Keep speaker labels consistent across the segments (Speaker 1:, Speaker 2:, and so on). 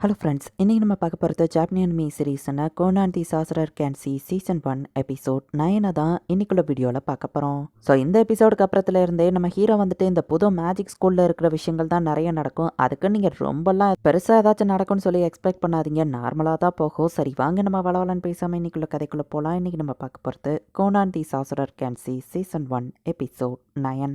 Speaker 1: Hello friends, இன்றைக்கி நம்ம பார்க்க போகிறது ஜாப்பனீஸ் அனிமி சீரீஸான கோனான் தி சாசரர் கேன்சி சீசன் 1 எபிசோட் 9 தான் இன்னைக்குள்ள வீடியோவில் பார்க்க போகிறோம். ஸோ இந்த எபிசோடுக்கு அப்புறத்துல இருந்தே நம்ம ஹீரோ வந்துட்டு இந்த புது மேஜிக் ஸ்கூலில் இருக்கிற விஷயங்கள் தான் நிறைய நடக்கும். அதுக்கு நீங்கள் ரொம்பலாம் பெருசாக ஏதாச்சும் நடக்கும்னு சொல்லி எக்ஸ்பெக்ட் பண்ணாதீங்க, நார்மலாக தான் போகும். சரி வாங்க நம்ம வளவலன்னு பேசாமல் இன்னைக்குள்ள கதைக்குள்ளே போகலாம். இன்றைக்கி நம்ம பார்க்க போகிறது கோனான் தி சாசரர் கேன்சி சீசன் 1 எபிசோட் 9.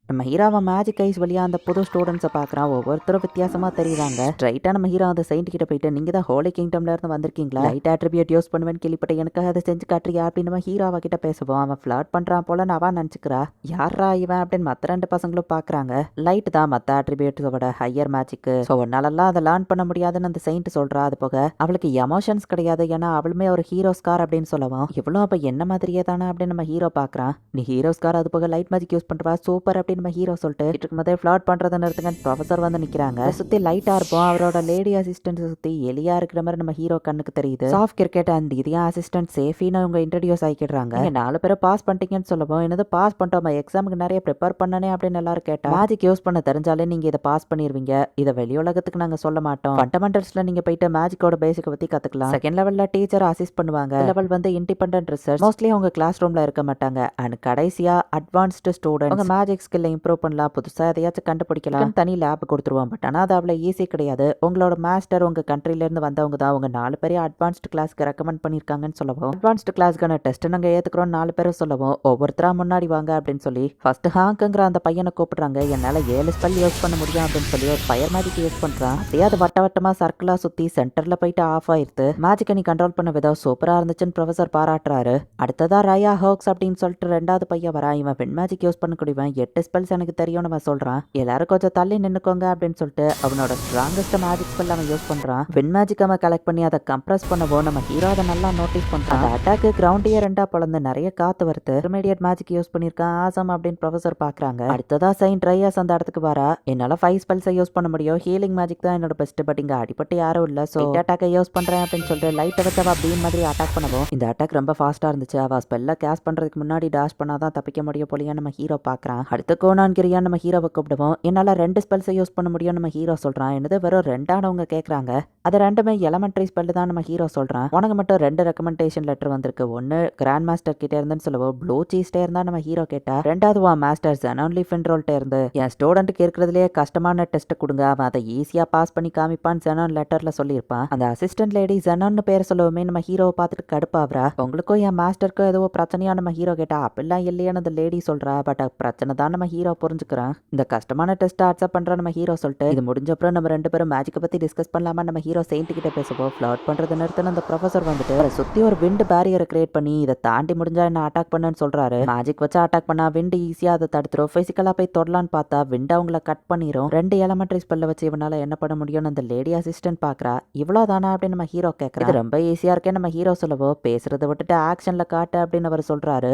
Speaker 1: நம்ம ஹீரோவை மேஜிக் ஐஸ் வழியாக அந்த புது ஸ்டூடெண்ட்ஸை பார்க்குறான். ஒவ்வொருத்தரும் வித்தியாசமாக தெரியுறாங்க. ஸ்ட்ரைட்டாக நம்ம ஹீரோ அந்த செயின்ட் கிட்ட போயிட்டு, நீங்கள் தான் ஹோலி கிங்டம்ல இருந்து வந்திருக்கீங்களா, லைட் அட்ரிபியூட் யூஸ் பண்ணுவேன்னு கேள்விப்பட்ட எனக்கு அதை செஞ்சு காட்டுறியா அப்படின்னு நம்ம ஹீரோவை கிட்ட பேசுவோம். அவன் ஃப்ளாட் பண்ணுறான் போல அவன் நினச்சிக்கிறா. யாரா இவன் அப்படின்னு மற்ற ரெண்டு பசங்களும் பார்க்குறாங்க. லைட் தான் மற்ற அட்ரிபியூட்ஸோட ஹையர் மேஜிக்கு, ஸோ உன்னாலலாம் அதை லேர்ன் பண்ண முடியாதுன்னு அந்த செயின்ட் சொல்கிறா. அது போக அவளுக்கு எமோஷன்ஸ் கிடையாது, ஏன்னா அவளுமே ஒரு ஹீரோ ஸ்கார் அப்படின்னு சொல்லவும், இவ்வளோ அப்போ என்ன மாதிரியே தானே அப்படின்னு நம்ம ஹீரோ பார்க்குறான். நீ ஹீரோ ஸ்கார், அது போக லைட் மேஜிக் யூஸ் பண்ணுறா, சூப்பர் அப்படின்னு நம்ம ஹீரோ சொல்லிட்டு இருக்கும்போதே ஃப்ளாட் பண்றதை நிறுத்துங்க. ப்ரொஃபசர் வந்து நிக்கிறாங்க. சுத்தி லைட்டா இருப்போம். அவரோட லேடி அசிஸ்டன்ட் சுத்தி எலியா இருக்கிற மாதிரி நம்ம ஹீரோ கண்ணுக்கு தெரியுது. சாஃப்ட் கிரிக்கெட் அண்ட் இதே அசிஸ்டன்ட் சேஃபின்னு அவங்க இன்ட்ரடியூஸ் ஆகிக்கிறாங்க. நீங்க 4 பேரை பாஸ் பண்ணிட்டீங்கன்னு சொல்லவும், என்னது பாஸ் பண்ணிட்டோம், எக்ஸாமுக்கு நிறைய ப்ரிப்பேர் பண்ணனே அப்படின்னு எல்லாரும் கேட்டா, மேஜிக் யூஸ் பண்ண தெரிஞ்சாலே நீங்க இதை பாஸ் பண்ணிடுவீங்க, இதை வெளி உலகத்துக்கு நாங்க சொல்ல மாட்டோம். ஃபண்டமெண்டல்ஸ்ல நீங்க போயிட்டு மேஜிக்கோட பேசிக் பத்தி கத்துக்கலாம். செகண்ட் லெவல்ல டீச்சர் அசிஸ்ட் பண்ணுவாங்க. லெவல் வந்து இண்டிபெண்டன்ட் ரிசர்ச், மோஸ்ட்லி அவங்க கிளாஸ் ரூம்ல இருக்க மாட்டாங்க. அண்ட் கடைசியா அட்வான்ஸ்டு ஸ்டூடெண்ட் உங்க மேஜிக் ஸ்கில்ல இம்ப்ரூவ் பண்ணலாம், புதுசா எதையாச்சும் கண்டுபிடிக்கலாம், தனி லேப் கொடுத்துருவோம். பட் ஆனால் அது அவ்வளோ ஈஸி கிடையாது. உங்களோட மாஸ்டர் உங்க கண்ட்ரில இருந்து வந்தவங்க தான், உங்க 4 பேரையும் அட்வான்ஸ்டு கிளாஸ்க்கு ரெக்கமெண்ட் பண்ணிருக்காங்கன்னு சொல்லவும், அட்வான்ஸ்டு கிளாஸ்க்கான டெஸ்ட் நாங்க ஏத்துக்கிறோம் 4 பேரும் சொல்லவும், ஒவ்வொருத்தரா முன்னாடி வாங்க அப்படின்னு சொல்லி ஃபர்ஸ்ட் ஹாங்க்குங்கிற அந்த பையனை கூப்பிடுறாங்க. என்னால 7 ஸ்பெல் யூஸ் பண்ண முடியும் அப்படின்னு சொல்லி ஒரு ஃபயர் மேஜிக் யூஸ் பண்றான். அப்படியே அது வட்ட வட்டமா சர்க்கிளா சுத்தி சென்டர்ல போயிட்டு ஆஃப் ஆயிருது. மேஜிக்கை நீ கண்ட்ரோல் பண்ண விதம் சூப்பரா இருந்துச்சுன்னு ப்ரொஃபசர் பாராட்டுறாரு. அடுத்ததா ரயா ஹோக்ஸ் அப்படின்னு சொல்லிட்டு 2வது பையன் வரா. இவன் வின் மேஜிக் யூஸ் பண்ணக்கூடியவன், 8 ஸ்பெல்ஸ் எனக்கு தெரியும் நம்ம சொல்றான். எல்லாரும் கொஞ்சம் தள்ளி நின்னுக்கோங்க அப்படின்னு சொல்லிட்டு அவனோட ஸ்ட்ராங்கஸ்ட் மேஜிக் ஸ்பெல் அவன் யூஸ் பண்றான். வின் மேஜிக் அவன் கலெக்ட் பண்ணி அதை கம்ப்ரஸ் பண்ணவும் நம்ம ஹீரோ அதை நல்லா நோட்டீஸ் பண்றான். அந்த அட்டாக்கு கிரவுண்டையே 2ஆ பிளந்து நிறைய காத்து வருது. இன்டர்மீடியட் மேஜிக் யூஸ் பண்ணிருக்கான், ஆசம் அப்படின்னு ப்ரொஃபசர் பாக்குறாங்க. அடுத்ததா செயின்ட் ரையாஸ் அந்த இடத்துக்கு வரா. என்னால 5 ஸ்பெல்ஸை யூஸ் பண்ண முடியும், ஹீலிங் மேஜிக் தான் என்னோட பெஸ்ட், பட் இங்க அடிப்பட்டு யாரும் இல்ல, சோ அட்டாக்கை யூஸ் பண்றேன் அப்படின்னு சொல்லிட்டு லைட்டை வச்சு அவ பீம் மாதிரி அட்டாக் பண்ணவும், இந்த அட்டாக் ரொம்ப ஃபாஸ்டா இருந்துச்சு. அவ ஸ்பெல்ல கேஸ் பண்றதுக்கு முன்னாடி டாஷ் பண்ணாதான் தப்பிக்க முடியும் போலியா நம்ம ஹீரோ பாக்குறான். அடுத்த கோனான் கிரியா நம்ம ஹீரோவை கூப்பிடுவோம். என்னால 2 ஸ்பெல்ஸை யூஸ் பண்ண முடியும் நம்ம ஹீரோ சொல்றான். என்னது வெறும் 2ஆனவங்க கேட்குறாங்க. அது 2மே எலமெண்ட்ரி ஸ்பெல் தான் நம்ம ஹீரோ சொல்றான். உனக்கு மட்டும் 2 ரெக்கமெண்டேஷன் லெட்டர் வந்திருக்கு, ஒன்னு கிராண்ட் மாஸ்டர் கிட்ட இருந்துன்னு சொல்லுவோம், ப்ளூ சீஸ்டே இருந்தா நம்ம ஹீரோ கேட்டா, 2வது வா மாஸ்டர் ஜெனான்லி ஃபின்ரோல்ட்ட இருந்து என் ஸ்டூடெண்ட்டுக்கு இருக்கிறதுலேயே கஷ்டமான டெஸ்ட் கொடுங்க, அவன் அதை ஈஸியா பாஸ் பண்ணி காமிப்பான்னு ஜெனான் லெட்டர்ல சொல்லியிருப்பான். அந்த அசிஸ்டன்ட் லேடி ஜெனான்னு பேர் சொல்லவுமே நம்ம ஹீரோவை பார்த்துட்டு கடுப்பாவரா. உங்களுக்கும் என் மாஸ்டருக்கும் ஏதோ பிரச்சனையா நம்ம ஹீரோ கேட்டா, அப்படிலாம் இல்லையான்னு அந்த லேடி சொல்றா. பட் பிரச்சனை தான் நம்ம ஹீரோ புரிஞ்சுக்கிறான். இந்த கஷ்டமான டெஸ்ட் அக்செப்ட் பண்ற நம்ம ஹீரோ சொல்லிட்டு, இது முடிஞ்ச அப்புறம் நம்ம 2 பேரும் மேஜிக்கை பத்தி டிஸ்கஸ் பண்ணலாமா நம்ம ஹீரோ செயின்ட் கிட்ட பேசுவோம். ஃப்ளாட் பண்றது நிறுத்தின அந்த ப்ரொஃபசர் வந்துட்டு அதை சுத்தி ஒரு விண்ட் பேரியரை கிரியேட் பண்ணி இதை தாண்டி முடிஞ்சா என்ன அட்டாக் பண்ணுன்னு சொல்றாரு. மேஜிக் வச்சு அட்டாக் பண்ணா விண்ட் ஈஸியா அதை தடுத்துரும். பிசிக்கலா போய் தொடலான்னு பார்த்தா விண்ட் அவங்கள கட் பண்ணிரும். 2 எலமெண்ட்ரி ஸ்பெல்ல வச்சு இவனால என்ன பண்ண முடியும்னு அந்த லேடி அசிஸ்டன்ட் பாக்குறா. இவ்வளவுதானா அப்படின்னு நம்ம ஹீரோ கேட்கறா. இது ரொம்ப ஈஸியா இருக்கே நம்ம ஹீரோ சொல்லவோ, பேசுறதை விட்டுட்டு ஆக்ஷன்ல காட்டு அப்படின்னு அவர் சொல்றாரு.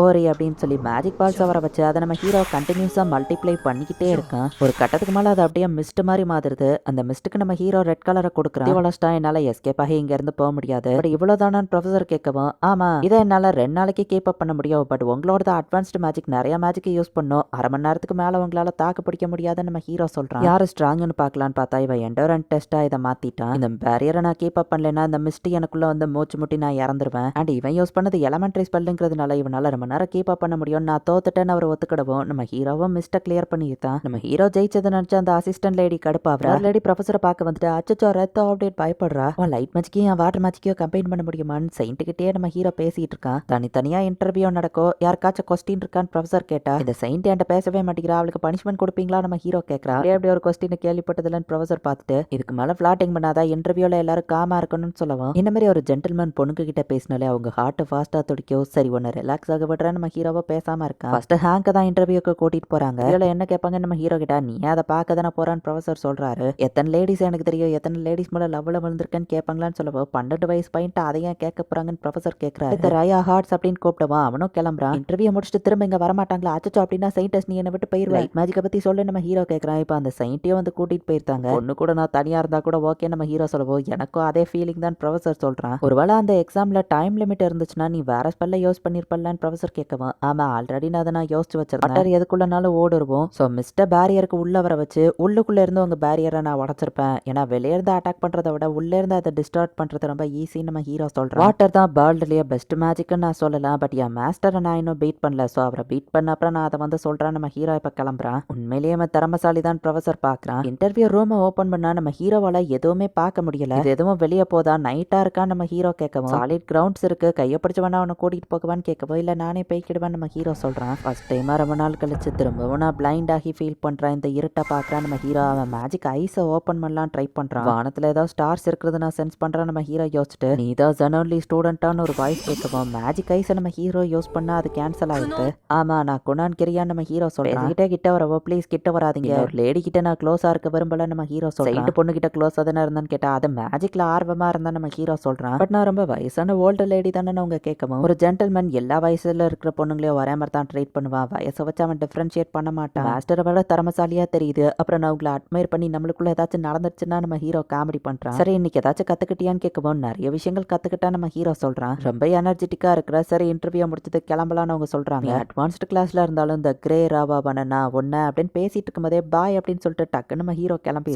Speaker 1: ஓரி அப்படின்னு சொல்லி மேஜிக் பால்ஸ் அவரை வச்சு அதை நம்ம ஹீரோ கண்டினியூஸா மல்டிப்ளை பண்ணிக்கிட்டே இருக்கான். ஒரு கட்டத்துக்கு மேல அது அப்படியே மிஸ்ட் மாதிரி மாறுது. அந்த மிஸ்ட்டுக்கு நம்ம ஹீரோ ரெட் கலரை கொடுக்குறான். இவ்வளோஸ்டா என்னால எஸ்கேப் ஆகி இங்க இருந்து போக முடியாது, பட் இவ்வளவுதானு ப்ரொஃபசர் கேட்கவும், ஆமா இதை என்னால 2 நாளைக்கு கீப் அப் பண்ண முடியும், பட் உங்களோட அட்வான்ஸ்டு மேஜிக் நிறைய மேஜிக் யூஸ் பண்ணும், அரை மணி நேரத்துக்கு மேல உங்களால தாக்கு பிடிக்க முடியாதுன்னு நம்ம ஹீரோ சொல்றான். யாரு ஸ்ட்ராங்னு பார்க்கலான்னு பார்த்தா இவன் எண்டோரன்ட் டெஸ்டா இதை மாத்திட்டான். இந்த பேரியரை நான் கீப் அப் பண்ணலன்னா இந்த மிஸ்ட் எனக்குள்ள வந்து மூச்சு முட்டி நான் இறந்துருவேன். அண்ட் இவன் யூஸ் பண்ணது எலமெண்ட்ரி ஸ்பெல்லுங்கிறதுனால இவனால ரொம்ப நேரம் கீப் அப் பண்ண முடியும், நான் தோத்துட்டேன்னு அவர் ஒத்துக்கிடவும் நம்ம ஹீரோவும் மிஸ்ட கிளியர் பண்ணிட்டான். நம்ம ஹீரோ ஜெயிச்சதை நினைச்சு அந்த அசிஸ்டன்ட் லேடி கடுப்பாவரா. லேடி ப்ரொஃபசரை பார்க்க வந்துட்டு அச்சோ ரத்தம் அப்படின்னு பயப்படுறா. லைட் மேஜிக்கையும் வாட்டர் மேஜிக்கையும் கம்பைன் பண்ண முடியுமான்னு செயின்ட் கிட்டே நம்ம ஹீரோ பேசிட்டு இருக்கான். தனித்தனியா இன்டர்வியூ நடக்கும், யாருக்காச்சும் கொஸ்டின் இருக்கான்னு ப்ரொஃபசர் கேட்டா, இந்த செயின்ட் என்கிட்ட பேசவே மாட்டேங்கிறா, அவளுக்கு பனிஷ்மெண்ட் கொடுப்பீங்களா நம்ம ஹீரோ கேட்கறா. அப்படி ஒரு கொஸ்டின் கேள்விப்பட்டதுலன்னு ப்ரொஃபசர் பார்த்துட்டு, இதுக்கு மேல ஃபிளாட்டிங் பண்ணாதான் இன்டர்வியூல எல்லாரும் காமா இருக்கணும்னு சொல்லவும், இந்த மாதிரி ஒரு ஜென்டில்மேன் பொண்ணுங்க கிட்ட பேசினாலே அவங்க ஹார்ட் ஃபாஸ்டா துடிக்கும். சரி ஒன்னு ரிலாக்ஸ் ஆக விடுறா நம்ம ஹீரோவை பேசாம இருக்கான். ஃபர்ஸ்ட் ஹேங்க தான் இன்டர்வியூக்கு கூட்டிட்டு போறாங்க. இதுல என்ன கேட்பாங்க நம்ம ஹீரோ கிட்ட, நீ அதை பார்க்க தானே போறான்னு ப்ரொஃபசர் சொல்றாரு. எத்தனை லேடிஸ் எனக்கு தெரியும், எத்தனை லேடிஸ் மேல லவ்ல விழுந்திருக்கேன்னு கேட்பாங்களான்னு சொல்லவும், 12 வயசு பையன்ட்டு அதை ஏன் கேட்க போறாங்கன்னு ப்ரொஃபசர் கேட்கறாரு. இந்த ரயா ஹார்ட்ஸ் அப்படின்னு கூப்பிடுவான். அவனும் கிளம்புறான். இன்டர்வியூ முடிச்சுட்டு திரும்ப இங்க வரமாட்டாங்களா, அச்சோ அப்படின்னா செயின்டஸ் நீ என்ன விட்டு போயிருவேன், மேஜிக்கை பத்தி சொல்லு நம்ம ஹீரோ கேட்கறான். இப்ப அந்த செயின்ட்டையும் வந்து கூட்டிட்டு போயிருந்தாங்க. ஒண்ணு கூட நான் தனியா இருந்தா கூட ஓகே நம்ம ஹீரோ சொல்லவும், எனக்கும் அதே ஃபீலிங் தான் ப்ரொஃபசர் சொல்றான். ஒருவேளை அந்த எக்ஸாம்ல டைம் லிமிட் இருந்துச்சுன்னா நீ வேற ஸ்பெல்ல யூஸ் பண்ணிருப்பலான்னு ப்ரொஃபசர் கேட்கவும், ஆமா ஆல்ரெடி நான் அதை யோசிச்சு வச்சிருந்தேன், எதுக்குள்ளனாலும் ஓடுருவோம். ஸோ மிஸ்டர் பேரியருக்கு உள்ள வர வச்சு உள்ளுக்குள்ள இருந்து உங்க பேரியரை நான் உடச்சிருப்பேன். ஏன்னா வெளியே இருந்து அட்டாக் பண்றதை விட உள்ளே இருந்து அதை டிஸ்டார்ட் பண்றது ரொம்ப ஈஸின்னு நம்ம ஹீரோ சொல்றோம். வாட்டர் தான் வேர்ல்டுலயே பெஸ்ட் மேஜிக்னு நான் சொல்லலாம். பட் என் மாஸ்டரை நான் இன்னும் பீட் பண்ணல. ஸோ அவரை பீட் பண்ண அப்புறம் நான் அதை சொல்றேன். நம்ம ஹீரோ இப்ப கிளம்புறான். உண்மையிலேயே அவன் திறமசாலி தான் ப்ரொஃபசர் பாக்குறான். இன்டர்வியூ ரூமை ஓபன் பண்ணா நம்ம ஹீரோவால எதுவுமே பார்க்க முடியல. இது எதுவும் வெளியே போதா நைட்டா இருக்கா நம்ம ஹீரோ கேட்கவும் சாலிட் கிரவுண்ட்ஸ் இருக்கு கையை பிடிச்சு வேணா அவனை கூட்டிட்டு போகவான்னு கேட்கவோ இல்ல நானே போய்க்கிடுவேன் நம்ம ஹீரோ சொல்றான். ஃபர்ஸ்ட் டைமா ரொம்ப நாள் கழிச்சு திரும்பவும் நான் பிளைண்ட் ஆகி ஃபீல் பண்றேன். இந்த இருட்டை பாக்குறான் நம்ம ஹீரோ. அவன் மேஜிக் ஐஸை ஓபன் பண்ணலாம் ட்ரை பண்றான். வானத்துல ஏதோ ஸ்டார்ஸ் இருக்கிறது நான் சென்ஸ் பண்றேன். நம்ம ஹீரோ யோசிச்சுட்டு நீ தான் ஜெனரலி ஸ்டூடெண்டான்னு ஒரு வாய்ஸ் கேட்கவும் மேஜிக் ஐஸை நம்ம ஹீரோ யூஸ் பண்ணா அது கேன்சல் ஆயிடுது. ஆமா நான் குணான் கிரியா நம்ம ஹீரோ சொல்றேன். கிட்ட வரவோ ப்ளீஸ் கிட்ட வராதீங்க. ஒரு லேடி கிட்ட நான் க்ளோஸா இருக்க விரும்பல நம்ம ஹீரோ சொல்றேன். பொண்ணு கிட்ட க்ளோஸா தானே இருந்தான்னு கேட்டா அது மேஜிக்ல ஆர்வமா இருந்தா நம்ம ஹீரோ சொல்றான். பட் நான் ரொம்ப வயசான ஓல்டு லேடி தானே அவங்க கேட்கவும் ஒரு ஜென்டல்மேன் எல்லா வயசுல இருக்கிற பொண்ணுங்களையும் ஒரே மாதிரி தான் ட்ரீட் பண்ணுவான். வயசை வச்சு அவன் டிஃபரன்ஷியேட் பண்ண மாட்டான். மாஸ்டரை விட திறமசாலியா தெரியுது. அப்புறம் நான் உங்களை அட்மையர் பண்ணி நம்மளுக்குள்ள ஏதாச்சும் நடந்துச்சுன்னா நம்ம ஹீரோ காமெடி பண்றான். சரி இன்னைக்கு ஏதாச்சும் கத்துக்கிட்டியான்னு கேட்கவும் நிறைய விஷயங்கள் கத்துக்கிட்டா நம்ம ஹீரோ சொல்றான். ரொம்ப எனர்ஜெட்டிக்கா இருக்கிற. சரி இன்டர்வியூ முடிச்சது கிளம்பலான்னு அவங்க சொல்றாங்க. அட்வான்ஸ்டு கிளாஸ்ல இருந்தாலும் இந்த கிரே ராவா பண்ணனா ஒன்னு அப்படின்னு பேசிட்டு இருக்கும்போதே பாய் அப்படின்னு சொல்லிட்டு டக்கு நம்ம ஹீரோ கிளம்பி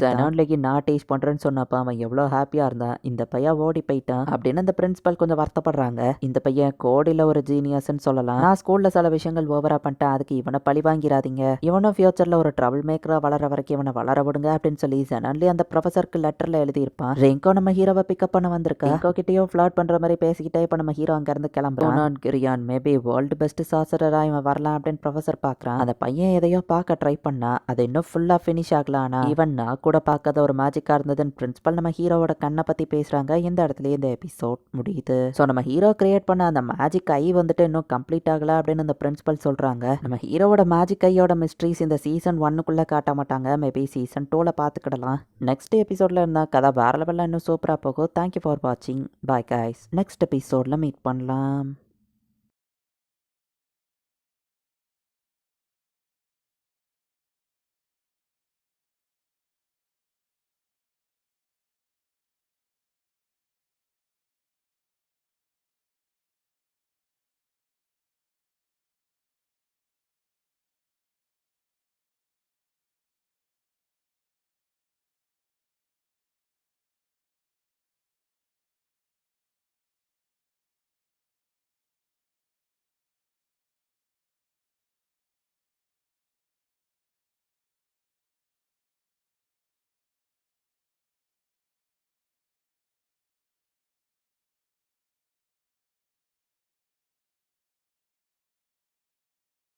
Speaker 1: நான் டேஸ்ட் பண்றேன்னு சொன்னப்ப அவன் எவ்வளவு ஹாப்பியா இருந்தான். இந்த பையன் ஓடி போயிட்டான் அப்படின்னு அந்த பிரின்சிபல் கொஞ்சம் வருத்தப்படுறாங்க. இந்த பையன் கோடியில ஒரு ஜீனியஸ்ன்னு சொல்லலாம். நான் ஸ்கூல்ல சில விஷயங்கள் ஓவரா பண்ணிட்டேன். அதுக்கு இவனை பழி வாங்கிறாதீங்க. இவனும் ஃபியூச்சர்ல ஒரு ட்ரபிள் மேக்கரா வளர வரைக்கும் இவனை வளர விடுங்க அப்படின்னு சொல்லி ஜெனரலி அந்த ப்ரொஃபசருக்கு லெட்டர்ல எழுதியிருப்பான். ரெங்கோ நம்ம ஹீரோவை பிக்கப் பண்ண வந்திருக்கா. ரெங்கோ கிட்டயும் ஃபிளர்ட் பண்ற மாதிரி பேசிக்கிட்டே இப்ப நம்ம ஹீரோ அங்க இருந்து கிளம்புறான். கிரியான் மேபி வேர்ல்டு பெஸ்ட் சாசரரா இவன் வரலாம் அப்படின்னு ப்ரொஃபசர் பாக்குறான். அந்த பையன் எதையோ பார்க்க ட்ரை பண்ணா அது இன்னும் ஃபுல்லா ஃபினிஷ் ஆகலானா ஈவன் நான் கூட பார்க்காத ஒரு மேஜிக்கா இருந்ததுன்னு பிரின்சிபல் நம்ம ஹீரோவோட கண்ணை பத்தி பேசுறாங்க. இந்த இடத்துல இந்த எபிசோட் முடியுது. ஸோ நம்ம ஹீரோ கிரியேட் பண்ண அந்த மேஜிக் ஐ இன்னும் கம்ப்ளீட் ஆகல அப்படின்னு அந்த பிரின்சிபல் சொல்றாங்க. நம்ம ஹீரோவோட மேஜிக் ஐயோட மிஸ்ட்ரிஸ் இந்த சீசன் 1க்குள்ள காட்ட மாட்டாங்க. மேபி சீசன் 2ல பார்த்துக்கிடலாம். நெக்ஸ்ட் எபிசோட்ல இருந்தா கதை வேற லெவல்ல இன்னும் சூப்பரா போகும். தேங்க்யூ ஃபார் வாட்சிங். Bye guys. நெக்ஸ்ட் எபிசோட்ல மீட் பண்ணலாம்.